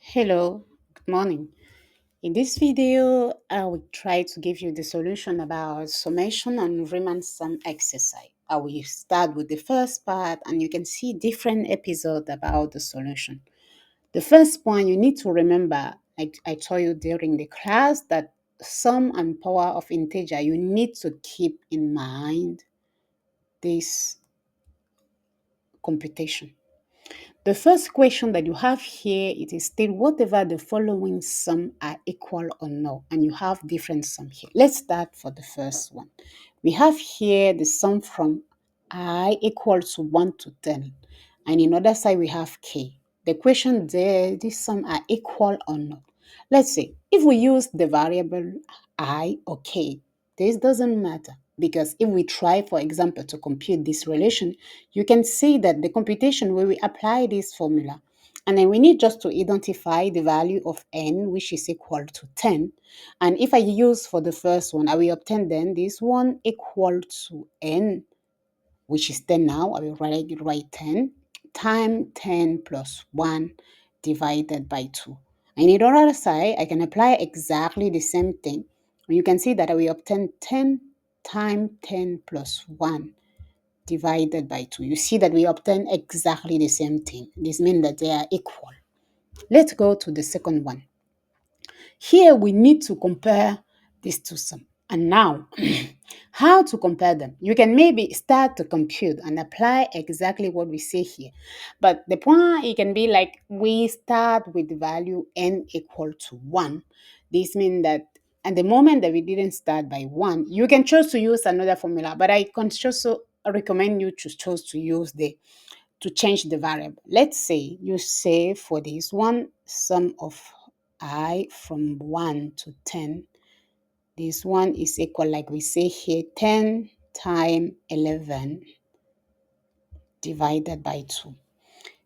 Hello, good morning. In this video, I will try to give you the solution about summation and Riemann sum exercise. I will start with the first part and you can see different episodes about the solution. The first point you need to remember, like I told you during the class, that sum and power of integer, you need to keep in mind this computation. The first question that you have here, it is still whatever the following sum are equal or no, and you have different sum here. Let's start for the first one. We have here the sum from I equal to 1 to 10, and in other side we have k. The question there, this sum are equal or not. Let's say if we use the variable I or k, this doesn't matter because if we try, for example, to compute this relation, you can see that the computation where we apply this formula, and then we need just to identify the value of n, which is equal to 10. And if I use for the first one, I will obtain then this one equal to n, which is 10 now. I will write 10 times 10 plus 1 divided by 2. And in the other side, I can apply exactly the same thing. And you can see that I will obtain 10 times 10 plus 1 divided by 2. You see that we obtain exactly the same thing. This means that they are equal. Let's go to the second one. Here we need to compare these two sums. And now, how to compare them? You can maybe start to compute and apply exactly what we say here. But the point, it can be like we start with the value n equal to 1. This means that at the moment that we didn't start by 1, you can choose to use another formula, but I can also recommend you to choose to use to change the variable. Let's say you say for this one, sum of I from 1 to 10. This one is equal, like we say here, 10 times 11 divided by 2.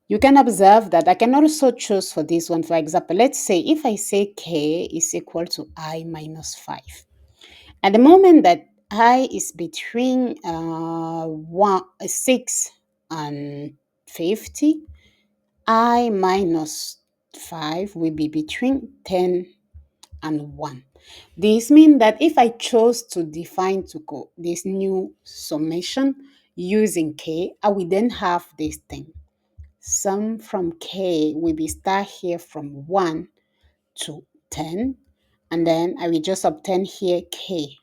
You can observe that I can also choose for this one, for example, let's say if I say k is equal to I minus 5. At the moment that I is between 6 and 50, I minus 5 will be between 10 and 1. This means that if I chose to define to go this new summation using k, I will then have this thing. Sum from k will be start here from 1 to 10, and then I will just obtain here k.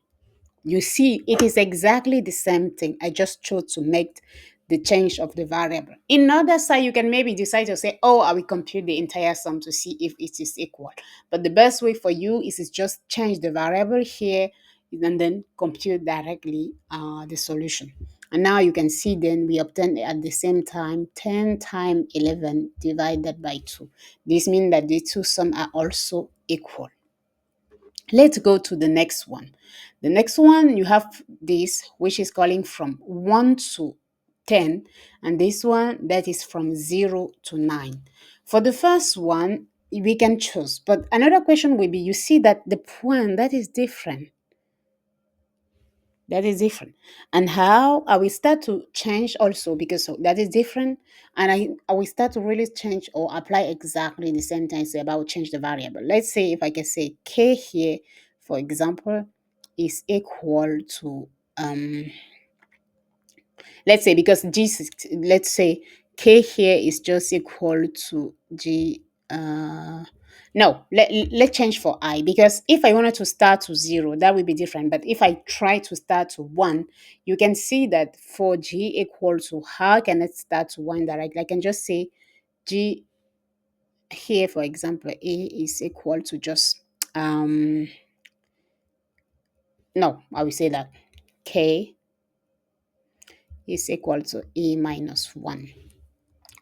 You see, it is exactly the same thing. I just chose to make the change of the variable. In other side, you can maybe decide to say, oh, I will compute the entire sum to see if it is equal. But the best way for you is to just change the variable here and then compute directly the solution. And now you can see then we obtain at the same time 10 times 11 divided by 2. This means that the two sums are also equal. Let's go to the next one. The next one, you have this, which is calling from 1 to 10, and this one that is from 0 to 9. For the first one, we can choose, but another question will be, you see that the point that is different. That is different. And how I will start to change also because that is different. And I will start to really change or apply exactly the same thing. So about change the variable. Let's say if I can say k here, for example, is equal to let's say because let's say k here is just equal to g no, let's change for I, because if I wanted to start to 0, that would be different. But if I try to start to 1, you can see that for g equal to, how can it start to 1 directly? I can just say g here, for example, a is equal to just no, I will say that k is equal to a minus 1.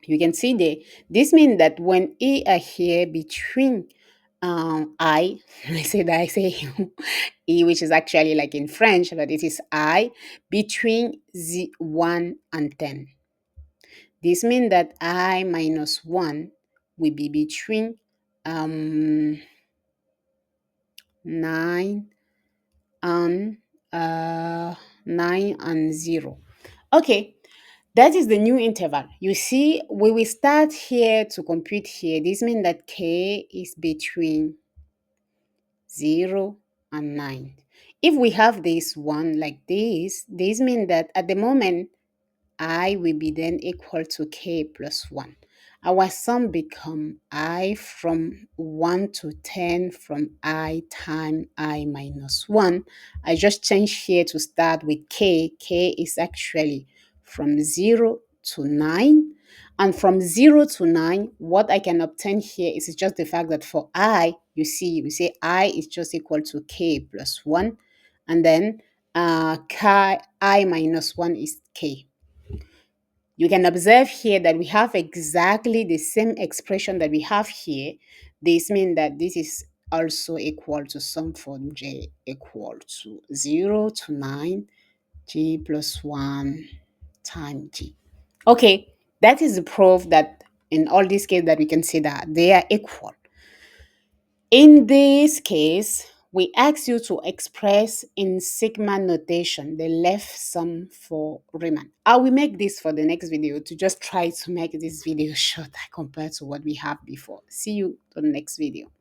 You can see there, this means that when a are here between I, I say e, which is actually like in French, but it is I between 1 and 10. This means that I minus 1 will be between 9 and 9 and 0. Okay, That is the new interval. You see, we will start here to compute here. This means that k is between 0 and 9. If we have this one like this means that at the moment I will be then equal to k plus 1. Our sum become I from 1 to 10 from I time I minus 1. I just change here to start with k. K is actually from 0 to 9. And from 0 to 9, what I can obtain here is just the fact that for I, you see, we say I is just equal to k plus 1. And then k, I minus 1 is k. You can observe here that we have exactly the same expression that we have here. This means that this is also equal to sum from j equal to 0 to 9 g plus 1 times g. Okay, that is the proof that in all these cases that we can see that they are equal. In this case, we ask you to express in sigma notation the left sum for Riemann. I will make this for the next video to just try to make this video shorter compared to what we have before. See you on the next video.